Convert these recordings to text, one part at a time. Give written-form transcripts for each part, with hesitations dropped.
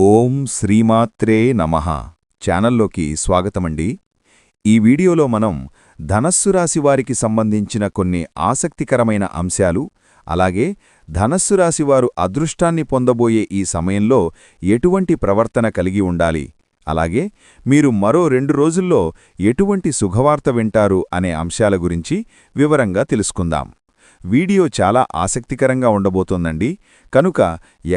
ఓం శ్రీమాత్రే నమః ఛానల్లోకి స్వాగతమండి. ఈ వీడియోలో మనం ధనస్సు రాశి వారికి సంబంధించిన కొన్ని ఆసక్తికరమైన అంశాలు, అలాగే ధనస్సు రాశి వారు అదృష్టాన్ని పొందబోయే ఈ సమయంలో ఎటువంటి ప్రవర్తన కలిగి ఉండాలి, అలాగే మీరు మరో 2 రోజుల్లో ఎటువంటి శుభవార్త వింటారు అనే అంశాల గురించి వివరంగా తెలుసుకుందాం. వీడియో చాలా ఆసక్తికరంగా ఉండబోతోందండి, కనుక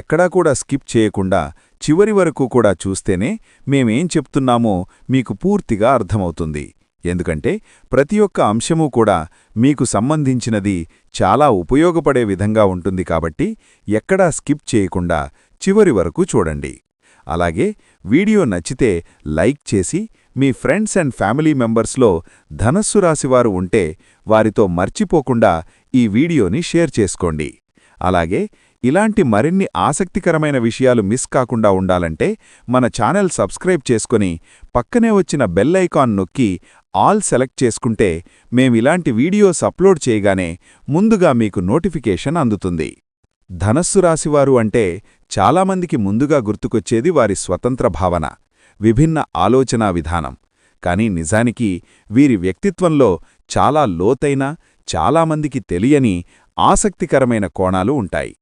ఎక్కడా కూడా స్కిప్ చేయకుండా చివరి వరకు కూడా చూస్తేనే మేమేం చెప్తున్నామో మీకు పూర్తిగా అర్థమవుతుంది. ఎందుకంటే ప్రతి ఒక్క అంశమూ కూడా మీకు సంబంధించినది, చాలా ఉపయోగపడే విధంగా ఉంటుంది. కాబట్టి ఎక్కడా స్కిప్ చేయకుండా చివరి వరకు చూడండి. అలాగే వీడియో నచ్చితే లైక్ చేసి మీ ఫ్రెండ్స్ అండ్ ఫ్యామిలీ మెంబర్స్లో ధనస్సు రాశివారు ఉంటే వారితో మర్చిపోకుండా ఈ వీడియోని షేర్ చేసుకోండి. అలాగే ఇలాంటి మరిన్ని ఆసక్తికరమైన విషయాలు మిస్ కాకుండా ఉండాలంటే మన ఛానల్ సబ్స్క్రైబ్ చేసుకొని పక్కనే వచ్చిన బెల్ ఐకాన్ నొక్కి ఆల్ సెలెక్ట్ చేసుకుంటే మేమిలాంటి వీడియోస్ అప్లోడ్ చేయగానే ముందుగా మీకు నోటిఫికేషన్ అందుతుంది. ధనస్సు రాశివారు అంటే చాలామందికి ముందుగా గుర్తుకొచ్చేది వారి స్వతంత్ర భావన, విభిన్న ఆలోచనా విధానం. కానీ నిజానికి వీరి వ్యక్తిత్వంలో చాలా లోతైన, చాలామందికి తెలియని ఆసక్తికరమైన కోణాలు ఉంటాయి.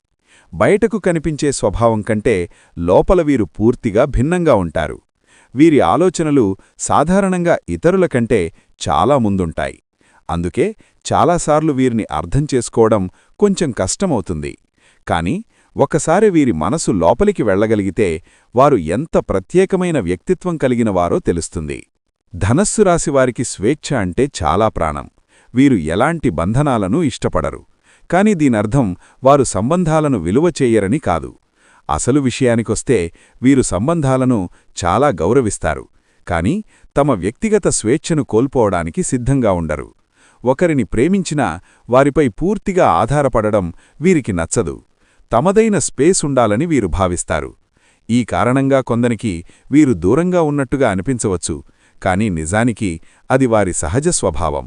బయటకు కనిపించే స్వభావం కంటే లోపల వీరు పూర్తిగా భిన్నంగా ఉంటారు. వీరి ఆలోచనలు సాధారణంగా ఇతరుల కంటే చాలా ముందుంటాయి. అందుకే చాలాసార్లు వీరిని అర్థం చేసుకోవడం కొంచెం కష్టమవుతుంది. కానీ ఒకసారి వీరి మనసు లోపలికి వెళ్లగలిగితే వారు ఎంత ప్రత్యేకమైన వ్యక్తిత్వం కలిగినవారో తెలుస్తుంది. ధనస్సు రాశివారికి స్వేచ్ఛ అంటే చాలా ప్రాణం. వీరు ఎలాంటి బంధనాలను ఇష్టపడరు. కాని దీనర్థం వారు సంబంధాలను విలువ చేయరని కాదు. అసలు విషయానికొస్తే వీరు సంబంధాలను చాలా గౌరవిస్తారు, కాని తమ వ్యక్తిగత స్వేచ్ఛను కోల్పోవడానికి సిద్ధంగా ఉండరు. ఒకరిని ప్రేమించినా వారిపై పూర్తిగా ఆధారపడడం వీరికి నచ్చదు. తమదైన స్పేస్ ఉండాలని వీరు భావిస్తారు. ఈ కారణంగా కొందరికి వీరు దూరంగా ఉన్నట్టుగా అనిపించవచ్చు, కాని నిజానికి అది వారి సహజ స్వభావం.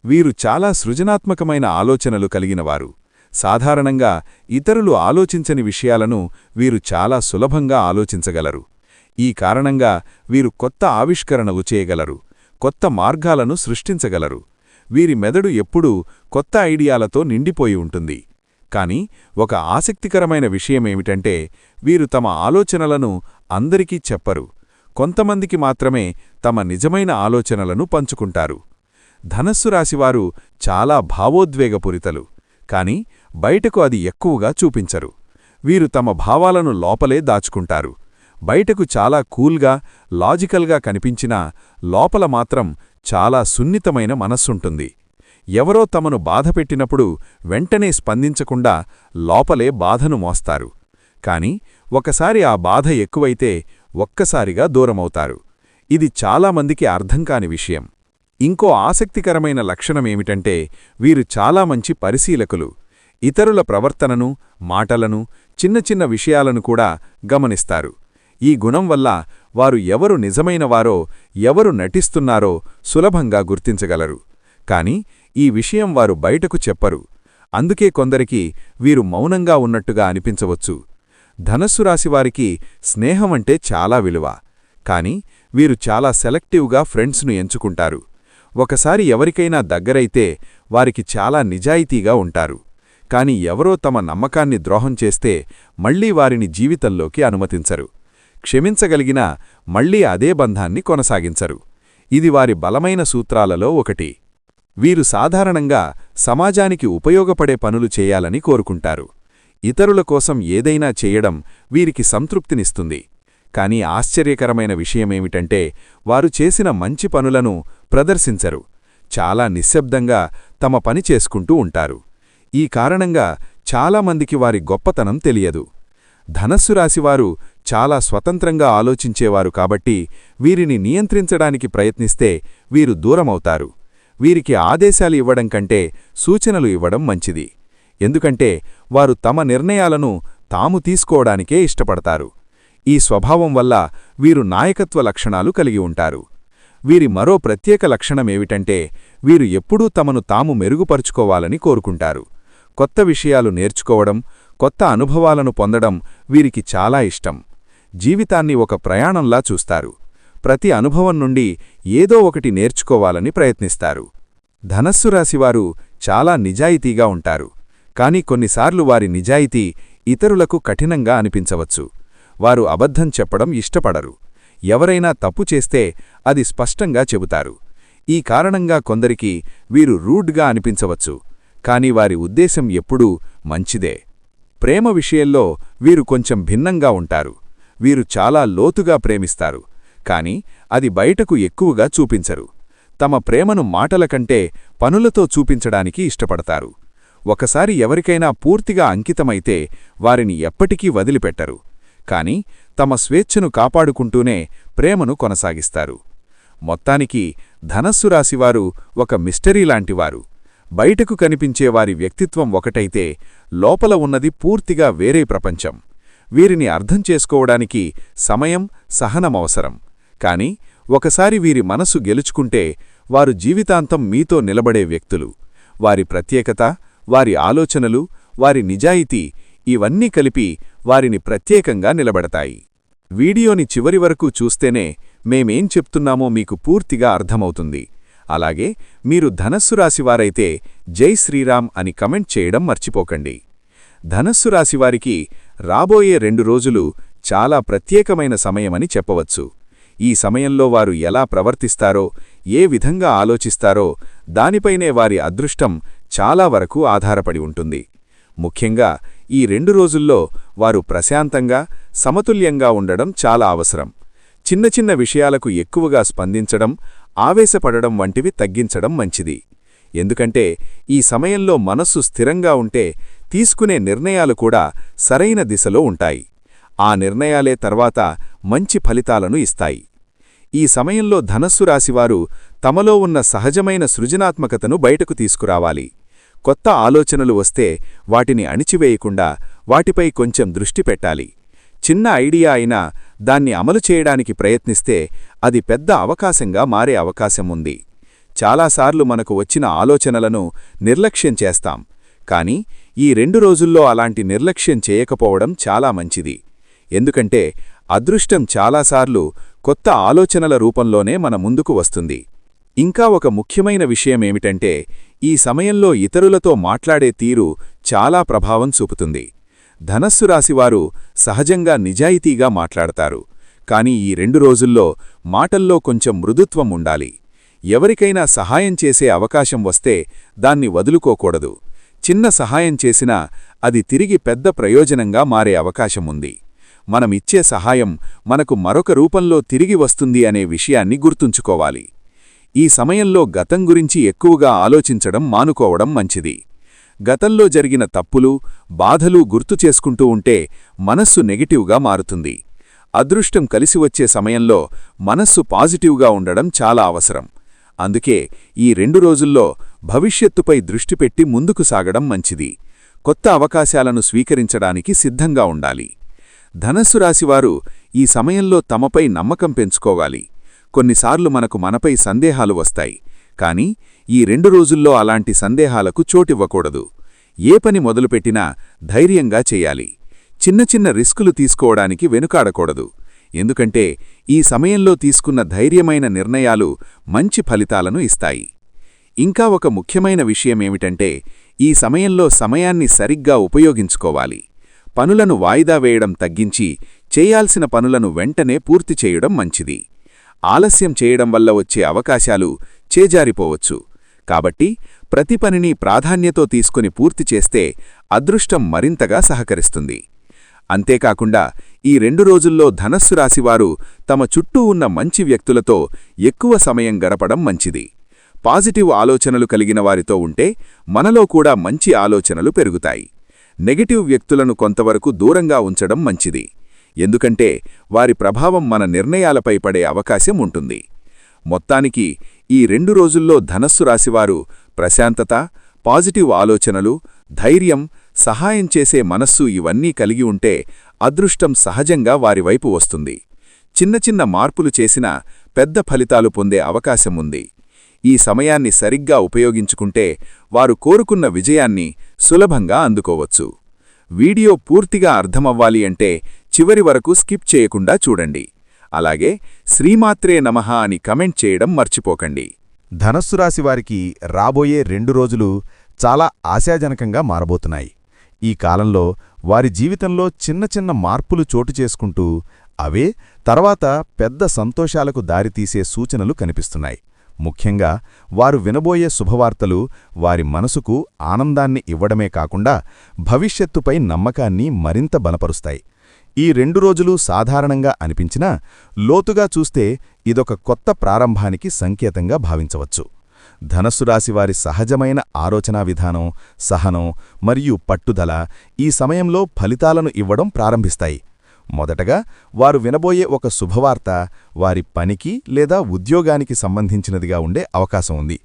వీరు చాలా సృజనాత్మకమైన ఆలోచనలు కలిగినవారు. సాధారణంగా ఇతరులు ఆలోచించని విషయాలను వీరు చాలా సులభంగా ఆలోచించగలరు. ఈ కారణంగా వీరు కొత్త ఆవిష్కరణలు చేయగలరు, కొత్త మార్గాలను సృష్టించగలరు. వీరి మెదడు ఎప్పుడూ కొత్త ఐడియాలతో నిండిపోయి ఉంటుంది. కాని ఒక ఆసక్తికరమైన విషయమేమిటంటే వీరు తమ ఆలోచనలను అందరికీ చెప్పరు. కొంతమందికి మాత్రమే తమ నిజమైన ఆలోచనలను పంచుకుంటారు. ధనస్సు రాశివారు చాలా భావోద్వేగపూరితలు, కాని బయటకు అది ఎక్కువగా చూపించరు. వీరు తమ భావాలను లోపలే దాచుకుంటారు. బయటకు చాలా కూల్గా, లాజికల్గా కనిపించినా లోపల మాత్రం చాలా సున్నితమైన మనస్సుంటుంది. ఎవరో తమను బాధపెట్టినప్పుడు వెంటనే స్పందించకుండా లోపలే బాధను మోస్తారు. కాని ఒకసారి ఆ బాధ ఎక్కువైతే ఒక్కసారిగా దూరమవుతారు. ఇది చాలామందికి అర్థంకాని విషయం. ఇంకో ఆసక్తికరమైన లక్షణమేమిటంటే వీరు చాలా మంచి పరిశీలకులు. ఇతరుల ప్రవర్తనను, మాటలను, చిన్న చిన్న విషయాలను కూడా గమనిస్తారు. ఈ గుణం వల్ల వారు ఎవరు నిజమైనవారో, ఎవరు నటిస్తున్నారో సులభంగా గుర్తించగలరు. కాని ఈ విషయం వారు బయటకు చెప్పరు. అందుకే కొందరికి వీరు మౌనంగా ఉన్నట్టుగా అనిపించవచ్చు. ధనస్సు రాశివారికి స్నేహమంటే చాలా విలువ. కాని వీరు చాలా సెలెక్టివ్గా ఫ్రెండ్స్ను ఎంచుకుంటారు. ఒకసారి ఎవరికైనా దగ్గరైతే వారికి చాలా నిజాయితీగా ఉంటారు. కాని ఎవరో తమ నమ్మకాన్ని ద్రోహం చేస్తే మళ్లీ వారిని జీవితంలోకి అనుమతించరు. క్షమించగలిగినా మళ్లీ అదే బంధాన్ని కొనసాగించరు. ఇది వారి బలమైన సూత్రాలలో ఒకటి. వీరు సాధారణంగా సమాజానికి ఉపయోగపడే పనులు చేయాలని కోరుకుంటారు. ఇతరుల కోసం ఏదైనా చేయడం వీరికి సంతృప్తినిస్తుంది. కాని ఆశ్చర్యకరమైన విషయమేమిటంటే వారు చేసిన మంచి పనులను ప్రదర్శించరు. చాలా నిశ్శబ్దంగా తమ పని చేసుకుంటూ ఉంటారు. ఈ కారణంగా చాలామందికి వారి గొప్పతనం తెలియదు. ధనస్సు రాశివారు చాలా స్వతంత్రంగా ఆలోచించేవారు కాబట్టి వీరిని నియంత్రించడానికి ప్రయత్నిస్తే వీరు దూరమవుతారు. వీరికి ఆదేశాలు ఇవ్వడం కంటే సూచనలు ఇవ్వడం మంచిది. ఎందుకంటే వారు తమ నిర్ణయాలను తాము తీసుకోవడానికే ఇష్టపడతారు. ఈ స్వభావం వల్ల వీరు నాయకత్వ లక్షణాలు కలిగి ఉంటారు. వీరి మరో ప్రత్యేక లక్షణమేమిటంటే వీరు ఎప్పుడూ తమను తాము మెరుగుపరుచుకోవాలని కోరుకుంటారు. కొత్త విషయాలు నేర్చుకోవడం, కొత్త అనుభవాలను పొందడం వీరికి చాలా ఇష్టం. జీవితాన్ని ఒక ప్రయాణంలా చూస్తారు. ప్రతి అనుభవం నుండి ఏదో ఒకటి నేర్చుకోవాలని ప్రయత్నిస్తారు. ధనస్సు రాశివారు చాలా నిజాయితీగా ఉంటారు. కాని కొన్నిసార్లు వారి నిజాయితీ ఇతరులకు కఠినంగా అనిపించవచ్చు. వారు అబద్ధం చెప్పడం ఇష్టపడరు. ఎవరైనా తప్పు చేస్తే అది స్పష్టంగా చెబుతారు. ఈ కారణంగా కొందరికి వీరు రూడ్గా అనిపించవచ్చు. కాని వారి ఉద్దేశం ఎప్పుడూ మంచిదే. ప్రేమ విషయంలో వీరు కొంచెం భిన్నంగా ఉంటారు. వీరు చాలా లోతుగా ప్రేమిస్తారు. కాని అది బయటకు ఎక్కువగా చూపించరు. తమ ప్రేమను మాటల కంటే పనులతో చూపించడానికి ఇష్టపడతారు. ఒకసారి ఎవరికైనా పూర్తిగా అంకితమైతే వారిని ఎప్పటికీ వదిలిపెట్టరు. కాని తమ స్వేచ్ఛను కాపాడుకుంటూనే ప్రేమను కొనసాగిస్తారు. మొత్తానికి ధనస్సు రాశివారు ఒక మిస్టరీలాంటివారు. బయటకు కనిపించే వారి వ్యక్తిత్వం ఒకటైతే లోపల ఉన్నది పూర్తిగా వేరే ప్రపంచం. వీరిని అర్థం చేసుకోవడానికి సమయం, సహనమవసరం. కాని ఒకసారి వీరి మనసు గెలుచుకుంటే వారు జీవితాంతం మీతో నిలబడే వ్యక్తులు. వారి ప్రత్యేకత, వారి ఆలోచనలు, వారి నిజాయితీ ఇవన్నీ కలిపి వారిని ప్రత్యేకంగా నిలబెడతాయి. వీడియోని చివరి వరకు చూస్తేనే మేమేం చెప్తున్నామో మీకు పూర్తిగా అర్థమవుతుంది. అలాగే మీరు ధనస్సు రాశివారైతే జై శ్రీరామ్ అని కమెంట్ చేయడం మర్చిపోకండి. ధనస్సు రాశివారికి రాబోయే 2 రోజులు చాలా ప్రత్యేకమైన సమయమని చెప్పవచ్చు. ఈ సమయంలో వారు ఎలా ప్రవర్తిస్తారో, ఏ విధంగా ఆలోచిస్తారో దానిపైనే వారి అదృష్టం చాలా వరకు ఆధారపడి ఉంటుంది. ముఖ్యంగా ఈ 2 రోజుల్లో వారు ప్రశాంతంగా, సమతుల్యంగా ఉండడం చాలా అవసరం. చిన్న చిన్న విషయాలకు ఎక్కువగా స్పందించడం, ఆవేశపడడం వంటివి తగ్గించడం మంచిది. ఎందుకంటే ఈ సమయంలో మనస్సు స్థిరంగా ఉంటే తీసుకునే నిర్ణయాలు కూడా సరైన దిశలో ఉంటాయి. ఆ నిర్ణయాలే తర్వాత మంచి ఫలితాలను ఇస్తాయి. ఈ సమయంలో ధనస్సు రాశివారు తమలో ఉన్న సహజమైన సృజనాత్మకతను బయటకు తీసుకురావాలి. కొత్త ఆలోచనలు వస్తే వాటిని అణిచివేయకుండా వాటిపై కొంచెం దృష్టి పెట్టాలి. చిన్న ఐడియా అయినా దాన్ని అమలు చేయడానికి ప్రయత్నిస్తే అది పెద్ద అవకాశంగా మారే అవకాశం ఉంది. చాలాసార్లు మనకు వచ్చిన ఆలోచనలను నిర్లక్ష్యం చేస్తాం. కాని ఈ 2 రోజుల్లో అలాంటి నిర్లక్ష్యం చేయకపోవడం చాలా మంచిది. ఎందుకంటే అదృష్టం చాలాసార్లు కొత్త ఆలోచనల రూపంలోనే మన ముందుకు వస్తుంది. ఇంకా ఒక ముఖ్యమైన విషయమేమిటంటే ఈ సమయంలో ఇతరులతో మాట్లాడే తీరు చాలా ప్రభావం చూపుతుంది. ధనస్సు రాశివారు సహజంగా నిజాయితీగా మాట్లాడతారు. కాని ఈ 2 రోజుల్లో మాటల్లో కొంచెం మృదుత్వం ఉండాలి. ఎవరికైనా సహాయం చేసే అవకాశం వస్తే దాన్ని వదులుకోకూడదు. చిన్న సహాయం చేసినా అది తిరిగి పెద్ద ప్రయోజనంగా మారే అవకాశముంది. మనమిచ్చే సహాయం మనకు మరొక రూపంలో తిరిగి వస్తుంది అనే విషయాన్ని గుర్తుంచుకోవాలి. ఈ సమయంలో గతం గురించి ఎక్కువగా ఆలోచించడం మానుకోవడం మంచిది. గతంలో జరిగిన తప్పులు, బాధలు గుర్తు చేసుకుంటూ ఉంటే మనస్సు నెగిటివ్గా మారుతుంది. అదృష్టం కలిసివచ్చే సమయంలో మనస్సు పాజిటివ్గా ఉండడం చాలా అవసరం. అందుకే ఈ 2 రోజుల్లో భవిష్యత్తుపై దృష్టి పెట్టి ముందుకు సాగడం మంచిది. కొత్త అవకాశాలను స్వీకరించడానికి సిద్ధంగా ఉండాలి. ధనస్సు రాశివారు ఈ సమయంలో తమపై నమ్మకం పెంచుకోవాలి. కొన్నిసార్లు మనపై సందేహాలు వస్తాయి. కాని ఈ 2 రోజుల్లో అలాంటి సందేహాలకు చోటివ్వకూడదు. ఏ పని మొదలుపెట్టినా ధైర్యంగా చేయాలి. చిన్న చిన్న రిస్కులు తీసుకోవడానికి వెనుకాడకూడదు. ఎందుకంటే ఈ సమయంలో తీసుకున్న ధైర్యమైన నిర్ణయాలు మంచి ఫలితాలను ఇస్తాయి. ఇంకా ఒక ముఖ్యమైన విషయమేమిటంటే ఈ సమయంలో సమయాన్ని సరిగ్గా ఉపయోగించుకోవాలి. పనులను వాయిదా వేయడం తగ్గించి చేయాల్సిన పనులను వెంటనే పూర్తి చేయడం మంచిది. ఆలస్యం చేయడం వల్ల వచ్చే అవకాశాలు చేజారిపోవచ్చు. కాబట్టి ప్రతి పనిని ప్రాధాన్యతో తీసుకుని పూర్తి చేస్తే అదృష్టం మరింతగా సహకరిస్తుంది. అంతేకాకుండా ఈ 2 రోజుల్లో ధనస్సు రాశివారు తమ చుట్టూ ఉన్న మంచి వ్యక్తులతో ఎక్కువ సమయం గడపడం మంచిది. పాజిటివ్ ఆలోచనలు కలిగిన వారితో ఉంటే మనలో కూడా మంచి ఆలోచనలు పెరుగుతాయి. నెగటివ్ వ్యక్తులను కొంతవరకు దూరంగా ఉంచడం మంచిది. ఎందుకంటే వారి ప్రభావం మన నిర్ణయాలపై పడే అవకాశం ఉంటుంది. మొత్తానికి ఈ 2 రోజుల్లో ధనస్సు రాశివారు ప్రశాంతత, పాజిటివ్ ఆలోచనలు, ధైర్యం, సహాయం చేసే మనస్సు ఇవన్నీ కలిగి ఉంటే అదృష్టం సహజంగా వారివైపు వస్తుంది. చిన్న చిన్న మార్పులు చేసినా పెద్ద ఫలితాలు పొందే అవకాశం ఉంది. ఈ సమయాన్ని సరిగ్గా ఉపయోగించుకుంటే వారు కోరుకున్న విజయాన్ని సులభంగా అందుకోవచ్చు. వీడియో పూర్తిగా అర్థమవ్వాలి అంటే చివరి వరకు స్కిప్ చేయకుండా చూడండి. అలాగే శ్రీమాత్రే నమః అని కమెంట్ చేయడం మర్చిపోకండి. ధనస్సు రాశివారికి రాబోయే 2 రోజులు చాలా ఆశాజనకంగా మారబోతున్నాయి. ఈ కాలంలో వారి జీవితంలో చిన్న చిన్న మార్పులు చోటు చేసుకుంటూ అవే తర్వాత పెద్ద సంతోషాలకు దారితీసే సూచనలు కనిపిస్తున్నాయి. ముఖ్యంగా వారు వినబోయే శుభవార్తలు వారి మనసుకు ఆనందాన్ని ఇవ్వడమే కాకుండా భవిష్యత్తుపై నమ్మకాన్ని మరింత బలపరుస్తాయి. ఈ 2 రోజులు సాధారణంగా అనిపించినా లోతుగా చూస్తే ఇదొక కొత్త ప్రారంభానికి సంకేతంగా భావించవచ్చు. ధనస్సు రాశివారి సహజమైన ఆలోచనా విధానం, సహనం మరియు పట్టుదల ఈ సమయంలో ఫలితాలను ఇవ్వడం ప్రారంభిస్తాయి. మొదటగా వారు వినబోయే ఒక శుభవార్త వారి పనికి లేదా ఉద్యోగానికి సంబంధించినదిగా ఉండే అవకాశం ఉంది.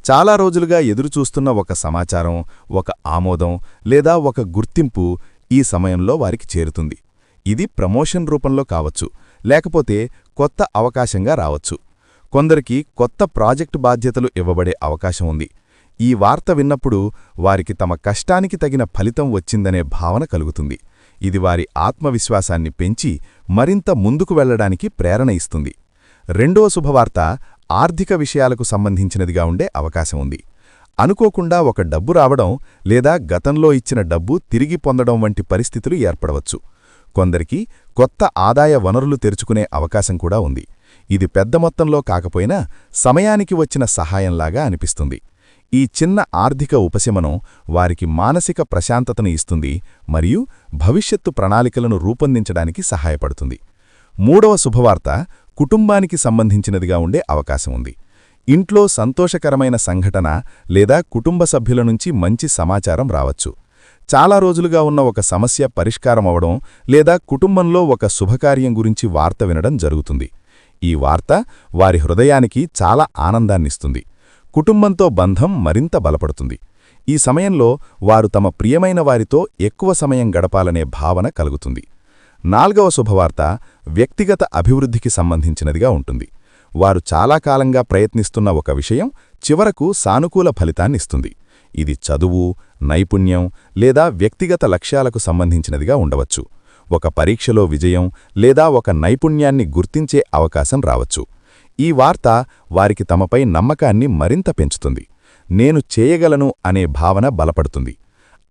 చాలా రోజులుగా ఎదురుచూస్తున్న ఒక సమాచారం, ఒక ఆమోదం లేదా ఒక గుర్తింపు ఈ సమయంలో వారికి చేరుతుంది. ఇది ప్రమోషన్ రూపంలో కావచ్చు, లేకపోతే కొత్త అవకాశంగా రావచ్చు. కొందరికి కొత్త ప్రాజెక్టు బాధ్యతలు ఇవ్వబడే అవకాశం ఉంది. ఈ వార్త విన్నప్పుడు వారికి తమ కష్టానికి తగిన ఫలితం వచ్చిందనే భావన కలుగుతుంది. ఇది వారి ఆత్మవిశ్వాసాన్ని పెంచి మరింత ముందుకు వెళ్లడానికి ప్రేరణ ఇస్తుంది. రెండవ శుభవార్త ఆర్థిక విషయాలకు సంబంధించినదిగా ఉండే అవకాశం ఉంది. అనుకోకుండా ఒక డబ్బు రావడం లేదా గతంలో ఇచ్చిన డబ్బు తిరిగి పొందడం వంటి పరిస్థితులు ఏర్పడవచ్చు. కొందరికి కొత్త ఆదాయ వనరులు తెరుచుకునే అవకాశం కూడా ఉంది. ఇది పెద్ద మొత్తంలో కాకపోయినా సమయానికి వచ్చిన సహాయంలాగా అనిపిస్తుంది. ఈ చిన్న ఆర్థిక ఉపశమనం వారికి మానసిక ప్రశాంతతను ఇస్తుంది మరియు భవిష్యత్తు ప్రణాళికలను రూపొందించడానికి సహాయపడుతుంది. మూడవ శుభవార్త కుటుంబానికి సంబంధించినదిగా ఉండే అవకాశం ఉంది. ఇంట్లో సంతోషకరమైన సంఘటన లేదా కుటుంబ సభ్యుల నుంచి మంచి సమాచారం రావచ్చు. చాలా రోజులుగా ఉన్న ఒక సమస్య పరిష్కారమవడం లేదా కుటుంబంలో ఒక శుభకార్యం గురించి వార్త వినడం జరుగుతుంది. ఈ వార్త వారి హృదయానికి చాలా ఆనందాన్నిస్తుంది. కుటుంబంతో బంధం మరింత బలపడుతుంది. ఈ సమయంలో వారు తమ ప్రియమైన వారితో ఎక్కువ సమయం గడపాలనే భావన కలుగుతుంది. నాల్గవ శుభవార్త వ్యక్తిగత అభివృద్ధికి సంబంధించినదిగా ఉంటుంది. వారు చాలా కాలంగా ప్రయత్నిస్తున్న ఒక విషయం చివరకు సానుకూల ఫలితాన్నిస్తుంది. ఇది చదువు, నైపుణ్యం లేదా వ్యక్తిగత లక్ష్యాలకు సంబంధించినదిగా ఉండవచ్చు. ఒక పరీక్షలో విజయం లేదా ఒక నైపుణ్యాన్ని గుర్తించే అవకాశం రావచ్చు. ఈ వార్త వారికి తమపై నమ్మకాన్ని మరింత పెంచుతుంది. నేను చేయగలను అనే భావన బలపడుతుంది.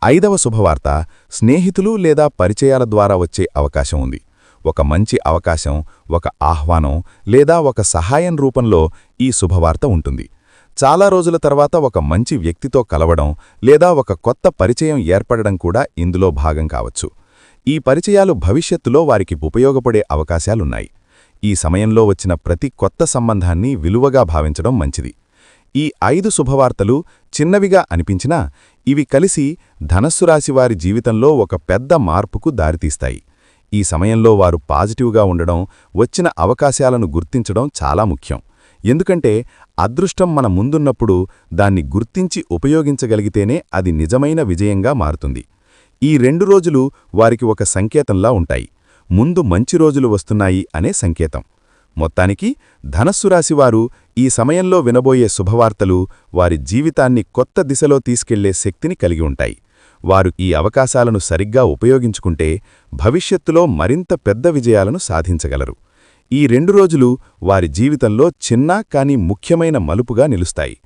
ఐదవ శుభవార్త స్నేహితులు లేదా పరిచయాల ద్వారా వచ్చే అవకాశం ఉంది. ఒక మంచి అవకాశం, ఒక ఆహ్వానం లేదా ఒక సహాయం రూపంలో ఈ శుభవార్త ఉంటుంది. చాలా రోజుల తర్వాత ఒక మంచి వ్యక్తితో కలవడం లేదా ఒక కొత్త పరిచయం ఏర్పడడం కూడా ఇందులో భాగం కావచ్చు. ఈ పరిచయాలు భవిష్యత్తులో వారికి ఉపయోగపడే అవకాశాలున్నాయి. ఈ సమయంలో వచ్చిన ప్రతి కొత్త సంబంధాన్ని విలువగా భావించడం మంచిది. ఈ 5 శుభవార్తలు చిన్నవిగా అనిపించినా ఇవి కలిసి ధనస్సు రాశివారి జీవితంలో ఒక పెద్ద మార్పుకు దారితీస్తాయి. ఈ సమయంలో వారు పాజిటివ్గా ఉండడం, వచ్చిన అవకాశాలను గుర్తించడం చాలా ముఖ్యం. ఎందుకంటే అదృష్టం మన ముందున్నప్పుడు దాన్ని గుర్తించి ఉపయోగించగలిగితేనే అది నిజమైన విజయంగా మారుతుంది. ఈ 2 రోజులు వారికి ఒక సంకేతంలా ఉంటాయి. ముందు మంచి రోజులు వస్తున్నాయి అనే సంకేతం. మొత్తానికి ధనస్సు రాశివారు ఈ సమయంలో వినబోయే శుభవార్తలు వారి జీవితాన్ని కొత్త దిశలో తీసుకెళ్లే శక్తిని కలిగి ఉంటాయి. వారు ఈ అవకాశాలను సరిగ్గా ఉపయోగించుకుంటే భవిష్యత్తులో మరింత పెద్ద విజయాలను సాధించగలరు. ఈ 2 రోజులు వారి జీవితంలో చిన్న కానీ ముఖ్యమైన మలుపుగా నిలుస్తాయి.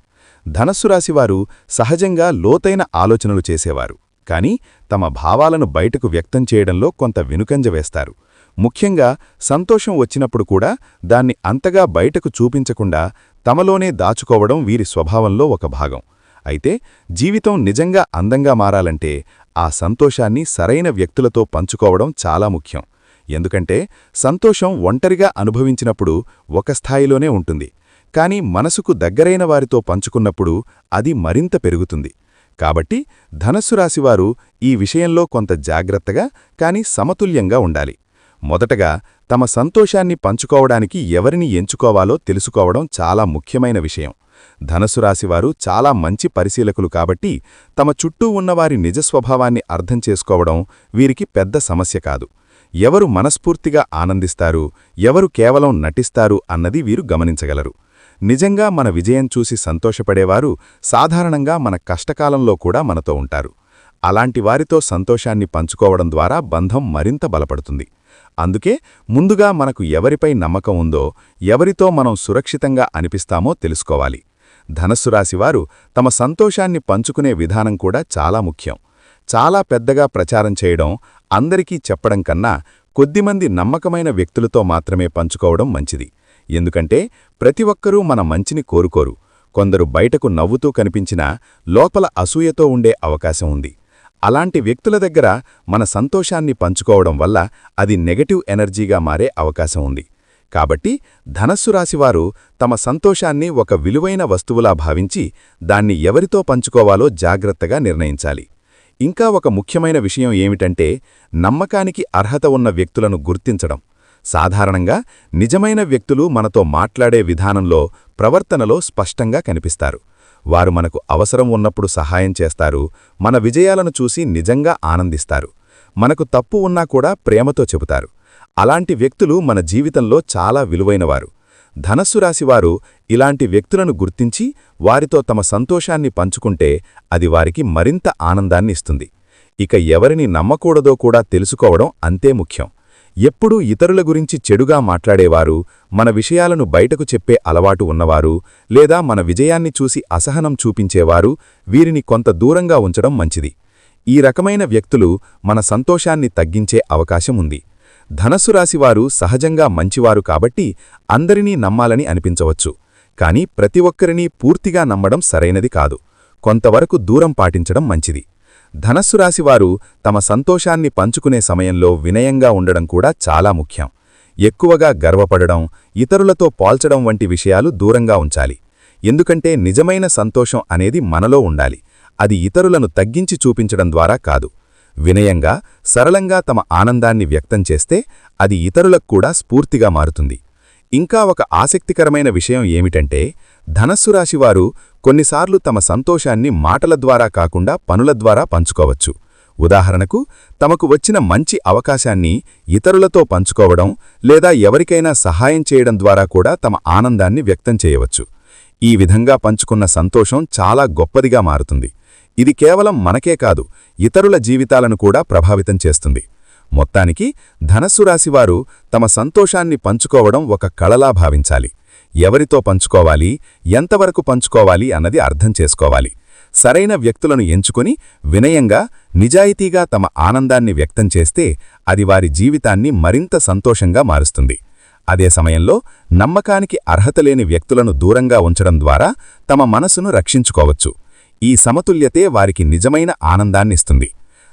ధనస్సు రాశివారు సహజంగా లోతైన ఆలోచనలు చేసేవారు, కానీ తమ భావాలను బయటకు వ్యక్తం చేయడంలో కొంత వెనుకంజ వేస్తారు. ముఖ్యంగా సంతోషం వచ్చినప్పుడు కూడా దాన్ని అంతగా బయటకు చూపించకుండా తమలోనే దాచుకోవడం వీరి స్వభావంలో ఒక భాగం. అయితే జీవితం నిజంగా అందంగా మారాలంటే ఆ సంతోషాన్ని సరైన వ్యక్తులతో పంచుకోవడం చాలా ముఖ్యం. ఎందుకంటే సంతోషం ఒంటరిగా అనుభవించినప్పుడు ఒక స్థాయిలోనే ఉంటుంది, కానీ మనసుకు దగ్గరైన వారితో పంచుకున్నప్పుడు అది మరింత పెరుగుతుంది. కాబట్టి ధనస్సు రాశివారు ఈ విషయంలో కొంత జాగ్రత్తగా కానీ సమతుల్యంగా ఉండాలి. మొదటగా తమ సంతోషాన్ని పంచుకోవడానికి ఎవరిని ఎంచుకోవాలో తెలుసుకోవడం చాలా ముఖ్యమైన విషయం. ధనస్సు రాశివారు చాలా మంచి పరిశీలకులు కాబట్టి తమ చుట్టూ ఉన్నవారి నిజస్వభావాన్ని అర్థం చేసుకోవడం వీరికి పెద్ద సమస్య కాదు. ఎవరు మనస్ఫూర్తిగా ఆనందిస్తారు, ఎవరు కేవలం నటిస్తారు అన్నది వీరు గమనించగలరు. నిజంగా మన విజయం చూసి సంతోషపడేవారు సాధారణంగా మన కష్టకాలంలో కూడా మనతో ఉంటారు. అలాంటి వారితో సంతోషాన్ని పంచుకోవడం ద్వారా బంధం మరింత బలపడుతుంది. అందుకే ముందుగా మనకు ఎవరిపై నమ్మకం ఉందో, ఎవరితో మనం సురక్షితంగా అనిపిస్తామో తెలుసుకోవాలి. ధనస్సు రాశివారు తమ సంతోషాన్ని పంచుకునే విధానం కూడా చాలా ముఖ్యం. చాలా పెద్దగా ప్రచారం చేయడం, అందరికీ చెప్పడం కన్నా కొద్దిమంది నమ్మకమైన వ్యక్తులతో మాత్రమే పంచుకోవడం మంచిది. ఎందుకంటే ప్రతి ఒక్కరూ మన మంచిని కోరుకోరు. కొందరు బయటకు నవ్వుతూ కనిపించినా లోపల అసూయతో ఉండే అవకాశం ఉంది. అలాంటి వ్యక్తుల దగ్గర మన సంతోషాన్ని పంచుకోవడం వల్ల అది నెగటివ్ ఎనర్జీగా మారే అవకాశం ఉంది. కాబట్టి ధనస్సు రాశివారు తమ సంతోషాన్ని ఒక విలువైన వస్తువులా భావించి దాన్ని ఎవరితో పంచుకోవాలో జాగ్రత్తగా నిర్ణయించాలి. ఇంకా ఒక ముఖ్యమైన విషయం ఏమిటంటే నమ్మకానికి అర్హత ఉన్న వ్యక్తులను గుర్తించడం. సాధారణంగా నిజమైన వ్యక్తులు మనతో మాట్లాడే విధానంలో, ప్రవర్తనలో స్పష్టంగా కనిపిస్తారు. వారు మనకు అవసరం ఉన్నప్పుడు సహాయం చేస్తారు, మన విజయాలను చూసి నిజంగా ఆనందిస్తారు, మనకు తప్పు ఉన్నా కూడా ప్రేమతో చెబుతారు. అలాంటి వ్యక్తులు మన జీవితంలో చాలా విలువైనవారు. ధనస్సు రాశివారు ఇలాంటి వ్యక్తులను గుర్తించి వారితో తమ సంతోషాన్ని పంచుకుంటే అది వారికి మరింత ఆనందాన్ని ఇస్తుంది. ఇక ఎవరిని నమ్మకూడదో కూడా తెలుసుకోవడం అంతే ముఖ్యం. ఎప్పుడూ ఇతరుల గురించి చెడుగా మాట్లాడేవారు, మన విషయాలను బయటకు చెప్పే అలవాటు ఉన్నవారు, లేదా మన విజయాన్ని చూసి అసహనం చూపించేవారు, వీరిని కొంత దూరంగా ఉంచడం మంచిది. ఈ రకమైన వ్యక్తులు మన సంతోషాన్ని తగ్గించే అవకాశం ఉంది. ధనస్సు రాశివారు సహజంగా మంచివారు కాబట్టి అందరినీ నమ్మాలని అనిపించవచ్చు. కానీ ప్రతి ఒక్కరినీ పూర్తిగా నమ్మడం సరైనది కాదు. కొంతవరకు దూరం పాటించడం మంచిది. ధనస్సు రాశివారు తమ సంతోషాన్ని పంచుకునే సమయంలో వినయంగా ఉండడం కూడా చాలా ముఖ్యం. ఎక్కువగా గర్వపడడం, ఇతరులతో పోల్చడం వంటి విషయాలు దూరంగా ఉంచాలి. ఎందుకంటే నిజమైన సంతోషం అనేది మనలో ఉండాలి. అది ఇతరులను తగ్గించి చూపించడం ద్వారా కాదు. వినయంగా, సరళంగా తమ ఆనందాన్ని వ్యక్తం చేస్తే అది ఇతరులకు కూడా స్ఫూర్తిగా మారుతుంది. ఇంకా ఒక ఆసక్తికరమైన విషయం ఏమిటంటే ధనస్సు రాశివారు కొన్నిసార్లు తమ సంతోషాన్ని మాటల ద్వారా కాకుండా పనుల ద్వారా పంచుకోవచ్చు. ఉదాహరణకు, తమకు వచ్చిన మంచి అవకాశాన్ని ఇతరులతో పంచుకోవడం లేదా ఎవరికైనా సహాయం చేయడం ద్వారా కూడా తమ ఆనందాన్ని వ్యక్తం చేయవచ్చు. ఈ విధంగా పంచుకున్న సంతోషం చాలా గొప్పదిగా మారుతుంది. ఇది కేవలం మనకే కాదు, ఇతరుల జీవితాలను కూడా ప్రభావితం చేస్తుంది. మొత్తానికి ధనస్సు రాశివారు తమ సంతోషాన్ని పంచుకోవడం ఒక కళలా భావించాలి. ఎవరితో పంచుకోవాలి, ఎంతవరకు పంచుకోవాలి అన్నది అర్థం చేసుకోవాలి. సరైన వ్యక్తులను ఎంచుకుని వినయంగా, నిజాయితీగా తమ ఆనందాన్ని వ్యక్తం చేస్తే అది వారి జీవితాన్ని మరింత సంతోషంగా మారుస్తుంది. అదే సమయంలో నమ్మకానికి అర్హత లేని వ్యక్తులను దూరంగా ఉంచడం ద్వారా తమ మనసును రక్షించుకోవచ్చు. ఈ సమతుల్యతే వారికి నిజమైన ఆనందాన్నిస్తుంది.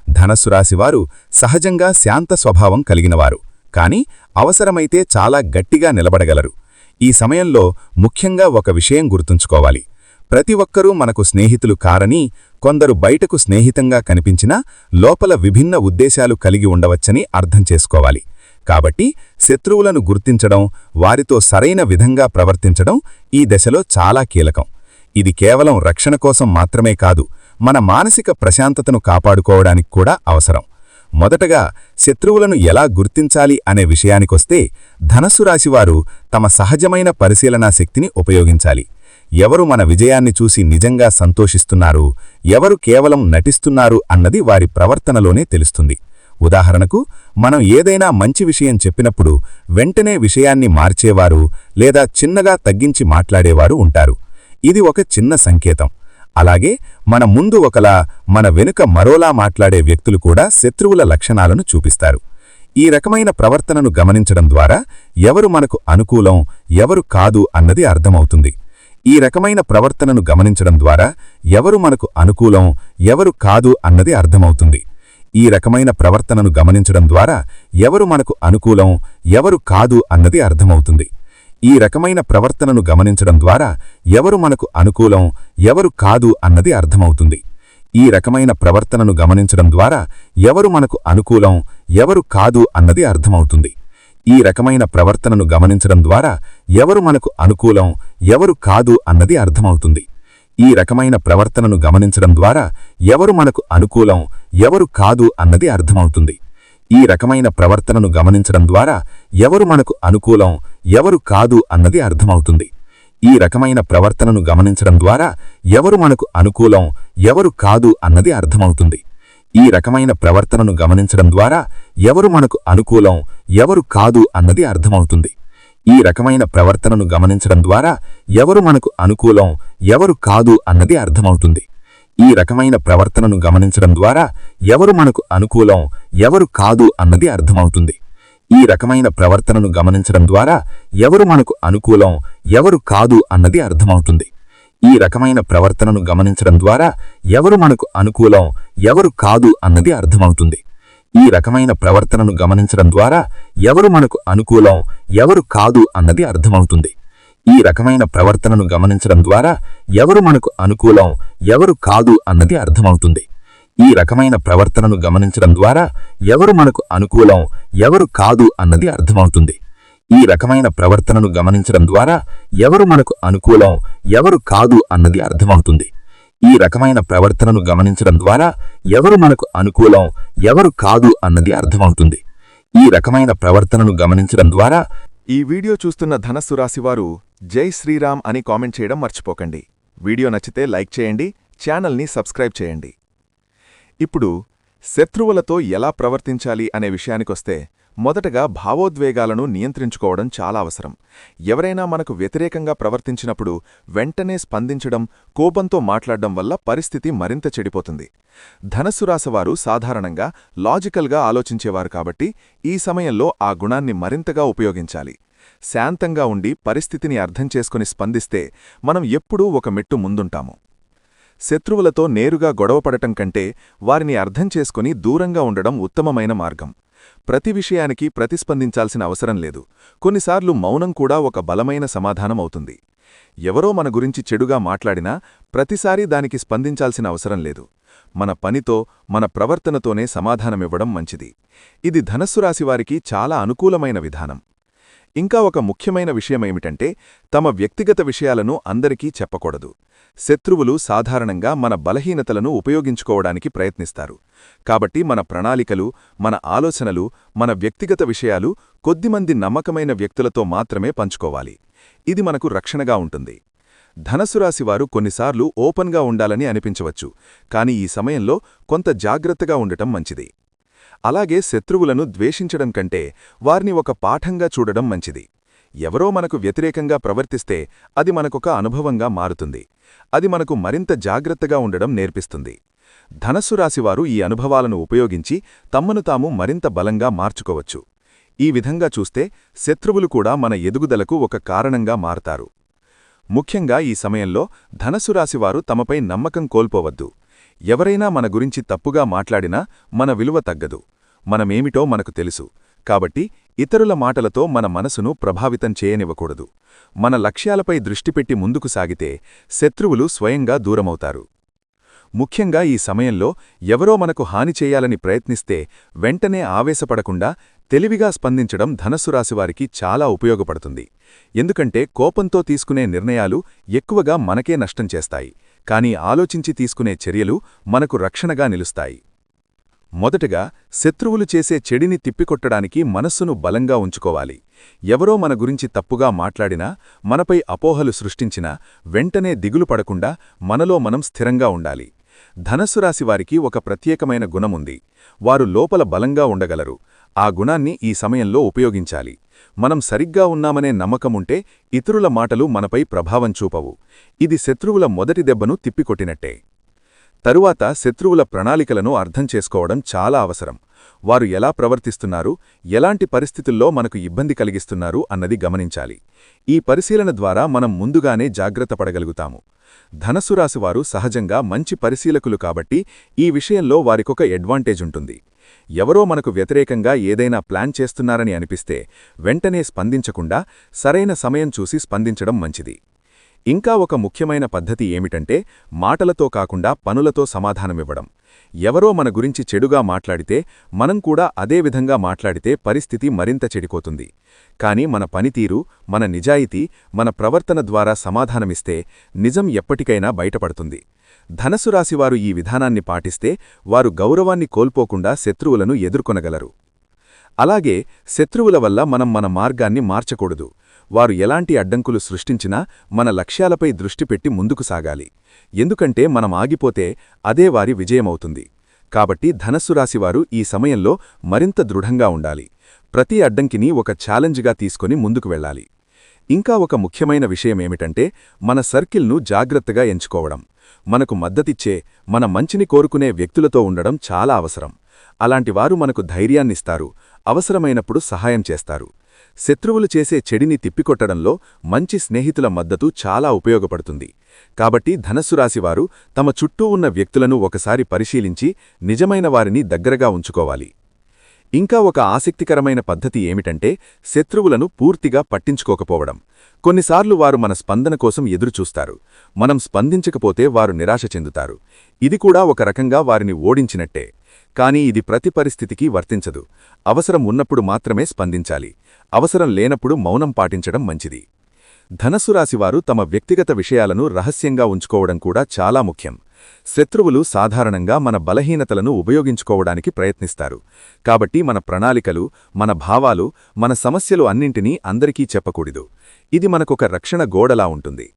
ధనస్సు రాశివారు సహజంగా శాంత స్వభావం కలిగినవారు, కానీ అవసరమైతే చాలా గట్టిగా నిలబడగలరు. ఈ సమయంలో ముఖ్యంగా ఒక విషయం గుర్తుంచుకోవాలి. ప్రతి ఒక్కరూ మనకు స్నేహితులు కారని, కొందరు బయటకు స్నేహితంగా కనిపించినా లోపల విభిన్న ఉద్దేశాలు కలిగి ఉండవచ్చని అర్థం చేసుకోవాలి. కాబట్టి శత్రువులను గుర్తించడం, వారితో సరైన విధంగా ప్రవర్తించడం ఈ దశలో చాలా కీలకం. ఇది కేవలం రక్షణ కోసం మాత్రమే కాదు, మన మానసిక ప్రశాంతతను కాపాడుకోవడానికి కూడా అవసరం. మొదటగా శత్రువులను ఎలా గుర్తించాలి అనే విషయానికొస్తే ధనస్సు రాశివారు తమ సహజమైన పరిశీలనా శక్తిని ఉపయోగించాలి. ఎవరు మన విజయాన్ని చూసి నిజంగా సంతోషిస్తున్నారు, ఎవరు కేవలం నటిస్తున్నారు అన్నది వారి ప్రవర్తనలోనే తెలుస్తుంది. ఉదాహరణకు, మనం ఏదైనా మంచి విషయం చెప్పినప్పుడు వెంటనే విషయాన్ని మార్చేవారు లేదా చిన్నగా తగ్గించి మాట్లాడేవారు ఉంటారు. ఇది ఒక చిన్న సంకేతం. అలాగే మన ముందు ఒకలా, మన వెనుక మరోలా మాట్లాడే వ్యక్తులు కూడా శత్రువుల లక్షణాలను చూపిస్తారు. ఈ రకమైన ప్రవర్తనను గమనించడం ద్వారా ఎవరు మనకు అనుకూలం, ఎవరు కాదు అన్నది అర్థమవుతుంది. ఈ రకమైన ప్రవర్తనను గమనించడం ద్వారా ఎవరు మనకు అనుకూలం, ఎవరు కాదు అన్నది అర్థమవుతుంది. ఈ రకమైన ప్రవర్తనను గమనించడం ద్వారా ఎవరు మనకు అనుకూలం, ఎవరు కాదు అన్నది అర్థమవుతుంది. ఈ రకమైన ప్రవర్తనను గమనించడం ద్వారా ఎవరు మనకు అనుకూలం, ఎవరు కాదు అన్నది అర్థమవుతుంది. ఈ రకమైన ప్రవర్తనను గమనించడం ద్వారా ఎవరు మనకు అనుకూలం, ఎవరు కాదు అన్నది అర్థమవుతుంది. ఈ రకమైన ప్రవర్తనను గమనించడం ద్వారా ఎవరు మనకు అనుకూలం, ఎవరు కాదు అన్నది అర్థమవుతుంది. ఈ రకమైన ప్రవర్తనను గమనించడం ద్వారా ఎవరు మనకు అనుకూలం, ఎవరు కాదు అన్నది అర్థమవుతుంది. ఈ రకమైన ప్రవర్తనను గమనించడం ద్వారా ఎవరు మనకు అనుకూలం, ఎవరు కాదు అన్నది అర్థమవుతుంది. ఈ రకమైన ప్రవర్తనను గమనించడం ద్వారా ఎవరు మనకు అనుకూలం, ఎవరు కాదు అన్నది అర్థమవుతుంది. ఈ రకమైన ప్రవర్తనను గమనించడం ద్వారా ఎవరు మనకు అనుకూలం ఎవరు కాదు అన్నది అర్థమవుతుంది. ఈ రకమైన ప్రవర్తనను గమనించడం ద్వారా ఎవరు మనకు అనుకూలం ఎవరు కాదు అన్నది అర్థమవుతుంది. ఈ రకమైన ప్రవర్తనను గమనించడం ద్వారా ఎవరు మనకు అనుకూలం ఎవరు కాదు అన్నది అర్థమవుతుంది. ఈ రకమైన ప్రవర్తనను గమనించడం ద్వారా ఎవరు మనకు అనుకూలం ఎవరు కాదు అన్నది అర్థమవుతుంది. ఈ రకమైన ప్రవర్తనను గమనించడం ద్వారా ఎవరు మనకు అనుకూలం ఎవరు కాదు అన్నది అర్థమవుతుంది. ఈ రకమైన ప్రవర్తనను గమనించడం ద్వారా ఎవరు మనకు అనుకూలం ఎవరు కాదు అన్నది అర్థమవుతుంది. ఈ రకమైన ప్రవర్తనను గమనించడం ద్వారా ఎవరు మనకు అనుకూలం ఎవరు కాదు అన్నది అర్థమవుతుంది. ఈ రకమైన ప్రవర్తనను గమనించడం ద్వారా ఎవరు మనకు అనుకూలం ఎవరు కాదు అన్నది అర్థమవుతుంది. ఈ రకమైన ప్రవర్తనను గమనించడం ద్వారా ఎవరు మనకు అనుకూలం ఎవరు కాదు అన్నది అర్థమవుతుంది. ఈ రకమైన ప్రవర్తనను గమనించడం ద్వారా ఎవరు మనకు అనుకూలం ఎవరు కాదు అన్నది అర్థమవుతుంది. ఈ రకమైన ప్రవర్తనను గమనించడం ద్వారా ఈ వీడియో చూస్తున్న ధనస్సు రాశివారు జై శ్రీరామ్ అని కామెంట్ చేయడం మర్చిపోకండి. వీడియో నచ్చితే లైక్ చేయండి, ఛానల్ని సబ్స్క్రైబ్ చేయండి. ఇప్పుడు శత్రువులతో ఎలా ప్రవర్తించాలి అనే విషయానికొస్తే మొదటగా భావోద్వేగాలను నియంత్రించుకోవడం చాలా అవసరం. ఎవరైనా మనకు వ్యతిరేకంగా ప్రవర్తించినప్పుడు వెంటనే స్పందించడం, కోపంతో మాట్లాడడం వల్ల పరిస్థితి మరింత చెడిపోతుంది. ధనస్సు రాశివారు సాధారణంగా లాజికల్గా ఆలోచించేవారు కాబట్టి ఈ సమయంలో ఆ గుణాన్ని మరింతగా ఉపయోగించాలి. శాంతంగా ఉండి పరిస్థితిని అర్థం చేసుకుని స్పందిస్తే మనం ఎప్పుడూ ఒక మెట్టు ముందుంటాము. శత్రువులతో నేరుగా గొడవపడటం కంటే వారిని అర్థం చేసుకుని దూరంగా ఉండడం ఉత్తమమైన మార్గం. ప్రతి విషయానికి ప్రతిస్పందించాల్సిన అవసరం లేదు. కొన్నిసార్లు మౌనం కూడా ఒక బలమైన సమాధానమవుతుంది. ఎవరో మన గురించి చెడుగా మాట్లాడినా ప్రతిసారీ దానికి స్పందించాల్సిన అవసరం లేదు. మన పనితో మన ప్రవర్తనతోనే సమాధానమివ్వడం మంచిది. ఇది ధనస్సు రాశివారికి చాలా అనుకూలమైన విధానం. ఇంకా ఒక ముఖ్యమైన విషయమేమిటంటే తమ వ్యక్తిగత విషయాలను అందరికీ చెప్పకూడదు. శత్రువులు సాధారణంగా మన బలహీనతలను ఉపయోగించుకోవడానికి ప్రయత్నిస్తారు. కాబట్టి మన ప్రణాళికలు, మన ఆలోచనలు, మన వ్యక్తిగత విషయాలు కొద్దిమంది నమ్మకమైన వ్యక్తులతో మాత్రమే పంచుకోవాలి. ఇది మనకు రక్షణగా ఉంటుంది. ధనస్సు రాశివారు కొన్నిసార్లు ఓపెన్గా ఉండాలని అనిపించవచ్చు, కానీ ఈ సమయంలో కొంత జాగ్రత్తగా ఉండటం మంచిది. అలాగే శత్రువులను ద్వేషించడం కంటే వారిని ఒక పాఠంగా చూడడం మంచిది. ఎవరో మనకు వ్యతిరేకంగా ప్రవర్తిస్తే అది మనకొక అనుభవంగా మారుతుంది. అది మనకు మరింత జాగ్రత్తగా ఉండడం నేర్పిస్తుంది. ధనస్సు రాశివారు ఈ అనుభవాలను ఉపయోగించి తమను తాము మరింత బలంగా మార్చుకోవచ్చు. ఈ విధంగా చూస్తే శత్రువులు కూడా మన ఎదుగుదలకు ఒక కారణంగా మారతారు. ముఖ్యంగా ఈ సమయంలో ధనస్సు రాశివారు తమపై నమ్మకం కోల్పోవద్దు. ఎవరైనా మన గురించి తప్పుగా మాట్లాడినా మన విలువ తగ్గదు. మనమేమిటో మనకు తెలుసు. కాబట్టి ఇతరుల మాటలతో మన మనసును ప్రభావితం చేయనివ్వకూడదు. మన లక్ష్యాలపై దృష్టిపెట్టి ముందుకు సాగితే శత్రువులు స్వయంగా దూరమవుతారు. ముఖ్యంగా ఈ సమయంలో ఎవరో మనకు హాని చేయాలని ప్రయత్నిస్తే వెంటనే ఆవేశపడకుండా తెలివిగా స్పందించడం ధనస్సు రాశివారికి చాలా ఉపయోగపడుతుంది. ఎందుకంటే కోపంతో తీసుకునే నిర్ణయాలు ఎక్కువగా మనకే నష్టం చేస్తాయి, కానీ ఆలోచించి తీసుకునే చర్యలు మనకు రక్షణగా నిలుస్తాయి. మొదటగా శత్రువులు చేసే చెడిని తిప్పికొట్టడానికి మనస్సును బలంగా ఉంచుకోవాలి. ఎవరో మన గురించి తప్పుగా మాట్లాడినా, మనపై అపోహలు సృష్టించినా వెంటనే దిగులు పడకుండా మనలో మనం స్థిరంగా ఉండాలి. ధనస్సు రాశివారికి ఒక ప్రత్యేకమైన గుణముంది. వారు లోపల బలంగా ఉండగలరు. ఆ గుణాన్ని ఈ సమయంలో ఉపయోగించాలి. మనం సరిగ్గా ఉన్నామనే నమ్మకముంటే ఇతరుల మాటలు మనపై ప్రభావం చూపవు. ఇది శత్రువుల మొదటి దెబ్బను తిప్పికొట్టినట్టే. తరువాత శత్రువుల ప్రణాళికలను అర్థం చేసుకోవడం చాలా అవసరం. వారు ఎలా ప్రవర్తిస్తున్నారు, ఎలాంటి పరిస్థితుల్లో మనకు ఇబ్బంది కలిగిస్తున్నారు అన్నది గమనించాలి. ఈ పరిశీలన ద్వారా మనం ముందుగానే జాగ్రత్త పడగలుగుతాము. ధనస్సు రాశివారు సహజంగా మంచి పరిశీలకులు కాబట్టి ఈ విషయంలో వారికొక అడ్వాంటేజ్ ఉంటుంది. ఎవరో మనకు వ్యతిరేకంగా ఏదైనా ప్లాన్ చేస్తున్నారని అనిపిస్తే వెంటనే స్పందించకుండా సరైన సమయం చూసి స్పందించడం మంచిది. ఇంకా ఒక ముఖ్యమైన పద్ధతి ఏమిటంటే మాటలతో కాకుండా పనులతో సమాధానమివ్వడం. ఎవరో మన గురించి చెడుగా మాట్లాడితే మనం కూడా అదే విధంగా మాట్లాడితే పరిస్థితి మరింత చెడిపోతుంది. కానీ మన పనితీరు, మన నిజాయితీ, మన ప్రవర్తన ద్వారా సమాధానమిస్తే నిజం ఎప్పటికైనా బయటపడుతుంది. ధనస్సు రాశివారు ఈ విధానాన్ని పాటిస్తే వారు గౌరవాన్ని కోల్పోకుండా శత్రువులను ఎదుర్కొనగలరు. అలాగే శత్రువుల వల్ల మనం మన మార్గాన్ని మార్చకూడదు. వారు ఎలాంటి అడ్డంకులు సృష్టించినా మన లక్ష్యాలపై దృష్టి పెట్టి ముందుకు సాగాలి. ఎందుకంటే మనం ఆగిపోతే అదే వారి విజయమవుతుంది. కాబట్టి ధనస్సు రాశివారు ఈ సమయంలో మరింత దృఢంగా ఉండాలి. ప్రతి అడ్డంకిని ఒక ఛాలెంజ్గా తీసుకొని ముందుకు వెళ్ళాలి. ఇంకా ఒక ముఖ్యమైన విషయమేమిటంటే మన సర్కిల్ను జాగ్రత్తగా ఎంచుకోవడం. మనకు మద్దతిచ్చే, మన మంచిని కోరుకునే వ్యక్తులతో ఉండడం చాలా అవసరం. అలాంటివారు మనకు ధైర్యాన్నిస్తారు, అవసరమైనప్పుడు సహాయం చేస్తారు. శత్రువులు చేసే చెడిని తిప్పికొట్టడంలో మంచి స్నేహితుల మద్దతు చాలా ఉపయోగపడుతుంది. కాబట్టి ధనస్సు రాశివారు తమ చుట్టూ ఉన్న వ్యక్తులను ఒకసారి పరిశీలించి నిజమైన వారిని దగ్గరగా ఉంచుకోవాలి. ఇంకా ఒక ఆసక్తికరమైన పద్ధతి ఏమిటంటే శత్రువులను పూర్తిగా పట్టించుకోకపోవడం. కొన్నిసార్లు వారు మన స్పందన కోసం ఎదురుచూస్తారు. మనం స్పందించకపోతే వారు నిరాశ చెందుతారు. ఇది కూడా ఒక రకంగా వారిని ఓడించినట్టే. కానీ ఇది ప్రతి పరిస్థితికి వర్తించదు. అవసరం ఉన్నప్పుడు మాత్రమే స్పందించాలి. అవసరం లేనప్పుడు మౌనం పాటించడం మంచిది. ధనస్సు రాశివారు తమ వ్యక్తిగత విషయాలను రహస్యంగా ఉంచుకోవడం కూడా చాలా ముఖ్యం. శత్రువులు సాధారణంగా మన బలహీనతలను ఉపయోగించుకోవడానికి ప్రయత్నిస్తారు. కాబట్టి మన ప్రణాళికలు, మన భావాలు, మన సమస్యలు అన్నింటినీ అందరికీ చెప్పకూడదు. ఇది మనకొక రక్షణ గోడలా ఉంటుంది.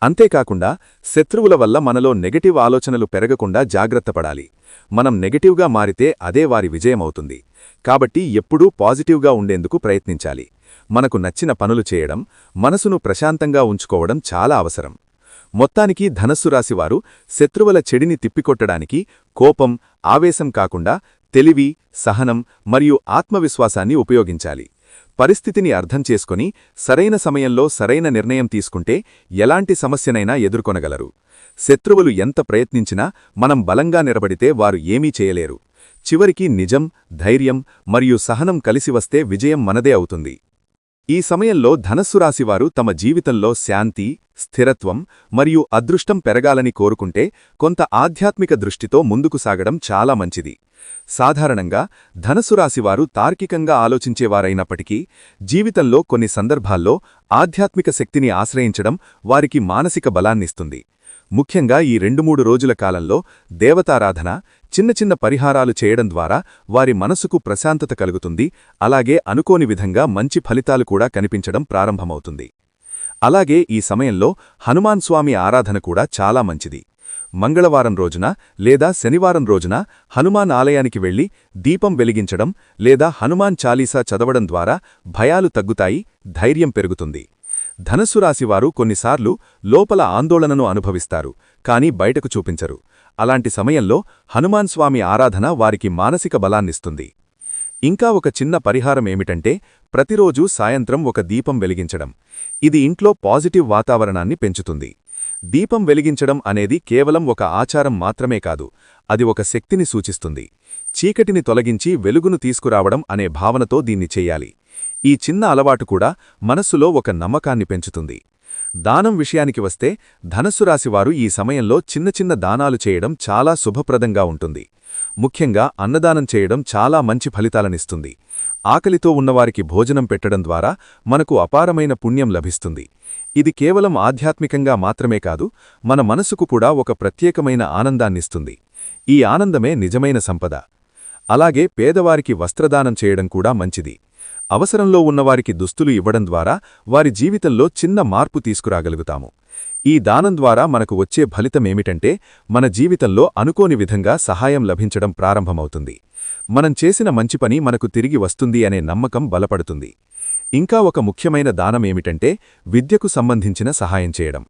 అంతేకాకుండా శత్రువుల వల్ల మనలో నెగటివ్ ఆలోచనలు పెరగకుండా జాగ్రత్తపడాలి. మనం నెగటివ్గా మారితే అదే వారి విజయమవుతుంది. కాబట్టి ఎప్పుడూ పాజిటివ్గా ఉండేందుకు ప్రయత్నించాలి. మనకు నచ్చిన పనులు చేయడం, మనసును ప్రశాంతంగా ఉంచుకోవడం చాలా అవసరం. మొత్తానికి ధనస్సు రాశివారు శత్రువుల చెడిని తిప్పికొట్టడానికి కోపం, ఆవేశం కాకుండా తెలివి, సహనం మరియు ఆత్మవిశ్వాసాన్ని ఉపయోగించాలి. పరిస్థితిని అర్థం చేసుకుని సరైన సమయంలో సరైన నిర్ణయం తీసుకుంటే ఎలాంటి సమస్యనైనా ఎదుర్కొనగలరు. శత్రువులు ఎంత ప్రయత్నించినా మనం బలంగా నిలబడితే వారు ఏమీ చేయలేరు. చివరికి నిజం, ధైర్యం మరియు సహనం కలిసి వస్తే విజయం మనదే అవుతుంది. ఈ సమయంలో ధనస్సు రాశివారు తమ జీవితంలో శాంతి, స్థిరత్వం మరియు అదృష్టం పెరగాలని కోరుకుంటే కొంత ఆధ్యాత్మిక దృష్టితో ముందుకు సాగడం చాలా మంచిది. సాధారణంగా ధనస్సు రాశివారు తార్కికంగా ఆలోచించేవారైనప్పటికీ జీవితంలో కొన్ని సందర్భాల్లో ఆధ్యాత్మిక శక్తిని ఆశ్రయించడం వారికి మానసిక బలాన్నిస్తుంది. ముఖ్యంగా ఈ 2-3 రోజుల కాలంలో దేవతారాధన, చిన్న చిన్న పరిహారాలు చేయడం ద్వారా వారి మనసుకు ప్రశాంతత కలుగుతుంది. అలాగే అనుకోని విధంగా మంచి ఫలితాలు కూడా కనిపించడం ప్రారంభమవుతుంది. అలాగే ఈ సమయంలో హనుమాన్ స్వామి ఆరాధన కూడా చాలా మంచిది. మంగళవారం రోజున లేదా శనివారం రోజున హనుమాన్ ఆలయానికి వెళ్లి దీపం వెలిగించడం లేదా హనుమాన్ చాలీసా చదవడం ద్వారా భయాలు తగ్గుతాయి, ధైర్యం పెరుగుతుంది. ధనస్సు రాశివారు కొన్నిసార్లు లోపల ఆందోళనను అనుభవిస్తారు, కానీ బయటకు చూపించరు. అలాంటి సమయంలో హనుమాన్ స్వామి ఆరాధన వారికి మానసిక బలాన్నిస్తుంది. ఇంకా ఒక చిన్న పరిహారం ఏమిటంటే ప్రతిరోజూ సాయంత్రం ఒక దీపం వెలిగించడం. ఇది ఇంట్లో పాజిటివ్ వాతావరణాన్ని పెంచుతుంది. దీపం వెలిగించడం అనేది కేవలం ఒక ఆచారం మాత్రమే కాదు, అది ఒక శక్తిని సూచిస్తుంది. చీకటిని తొలగించి వెలుగును తీసుకురావడం అనే భావనతో దీన్ని చెయ్యాలి. ఈ చిన్న అలవాటు కూడా మనస్సులో ఒక నమ్మకాన్ని పెంచుతుంది. దానం విషయానికి వస్తే ధనస్సు రాశివారు ఈ సమయంలో చిన్న చిన్న దానాలు చేయడం చాలా శుభప్రదంగా ఉంటుంది. ముఖ్యంగా అన్నదానం చేయడం చాలా మంచి ఫలితాలనిస్తుంది. ఆకలితో ఉన్నవారికి భోజనం పెట్టడం ద్వారా మనకు అపారమైన పుణ్యం లభిస్తుంది. ఇది కేవలం ఆధ్యాత్మికంగా మాత్రమే కాదు, మన మనసుకు కూడా ఒక ప్రత్యేకమైన ఆనందాన్నిస్తుంది. ఈ ఆనందమే నిజమైన సంపద. అలాగే పేదవారికి వస్త్రదానం చేయడం కూడా మంచిది. అవసరంలో ఉన్నవారికి దుస్తులు ఇవ్వడం ద్వారా వారి జీవితంలో చిన్న మార్పు తీసుకురాగలుగుతాము. ఈ దానం ద్వారా మనకు వచ్చే ఫలితమేమిటంటే మన జీవితంలో అనుకోని విధంగా సహాయం లభించడం ప్రారంభమవుతుంది. మనం చేసిన మంచి పని మనకు తిరిగి వస్తుంది అనే నమ్మకం బలపడుతుంది. ఇంకా ఒక ముఖ్యమైన దానమేమిటంటే విద్యకు సంబంధించిన సహాయం చేయడం.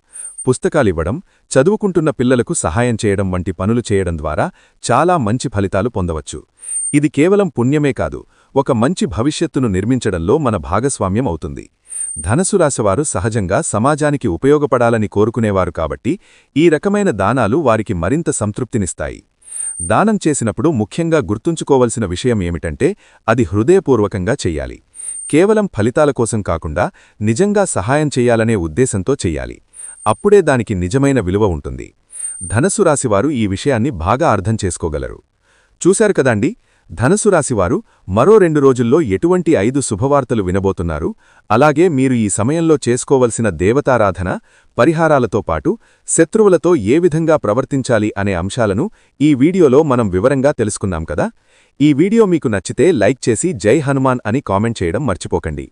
పుస్తకాలివ్వడం, చదువుకుంటున్న పిల్లలకు సహాయం చేయడం వంటి పనులు చేయడం ద్వారా చాలా మంచి ఫలితాలు పొందవచ్చు. ఇది కేవలం పుణ్యమే కాదు, ఒక మంచి భవిష్యత్తును నిర్మించడంలో మన భాగస్వామ్యం అవుతుంది. ధనస్సు రాశివారు సహజంగా సమాజానికి ఉపయోగపడాలని కోరుకునేవారు కాబట్టి ఈ రకమైన దానాలు వారికి మరింత సంతృప్తినిస్తాయి. దానం చేసినప్పుడు ముఖ్యంగా గుర్తుంచుకోవలసిన విషయం ఏమిటంటే అది హృదయపూర్వకంగా చెయ్యాలి. కేవలం ఫలితాల కోసం కాకుండా నిజంగా సహాయం చెయ్యాలనే ఉద్దేశంతో చెయ్యాలి. అప్పుడే దానికి నిజమైన విలువ ఉంటుంది. ధనస్సు రాశివారు ఈ విషయాన్ని బాగా అర్థం చేసుకోగలరు. చూశారు కదండి, ధనస్సు రాశివారు మరో 2 రోజుల్లో ఎటువంటి 5 శుభవార్తలు వినబోతున్నారు. అలాగే మీరు ఈ సమయంలో చేసుకోవలసిన దేవతారాధన, పరిహారాలతో పాటు శత్రువులతో ఏ విధంగా ప్రవర్తించాలి అనే అంశాలను ఈ వీడియోలో మనం వివరంగా తెలుసుకున్నాం కదా. ఈ వీడియో మీకు నచ్చితే లైక్ చేసి జై హనుమాన్ అని కామెంట్ చేయడం మర్చిపోకండి.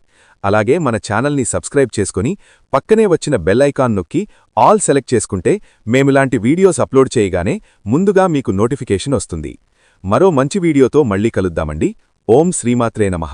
అలాగే మన ఛానల్ని సబ్స్క్రైబ్ చేసుకుని పక్కనే వచ్చిన బెల్ ఐకాన్ నొక్కి ఆల్ సెలెక్ట్ చేసుకుంటే మేమిలాంటి వీడియోస్ అప్లోడ్ చేయగానే ముందుగా మీకు నోటిఫికేషన్ వస్తుంది. మరో మంచి వీడియోతో మళ్ళీ కలుద్దామండి. ఓం శ్రీమాత్రే నమః.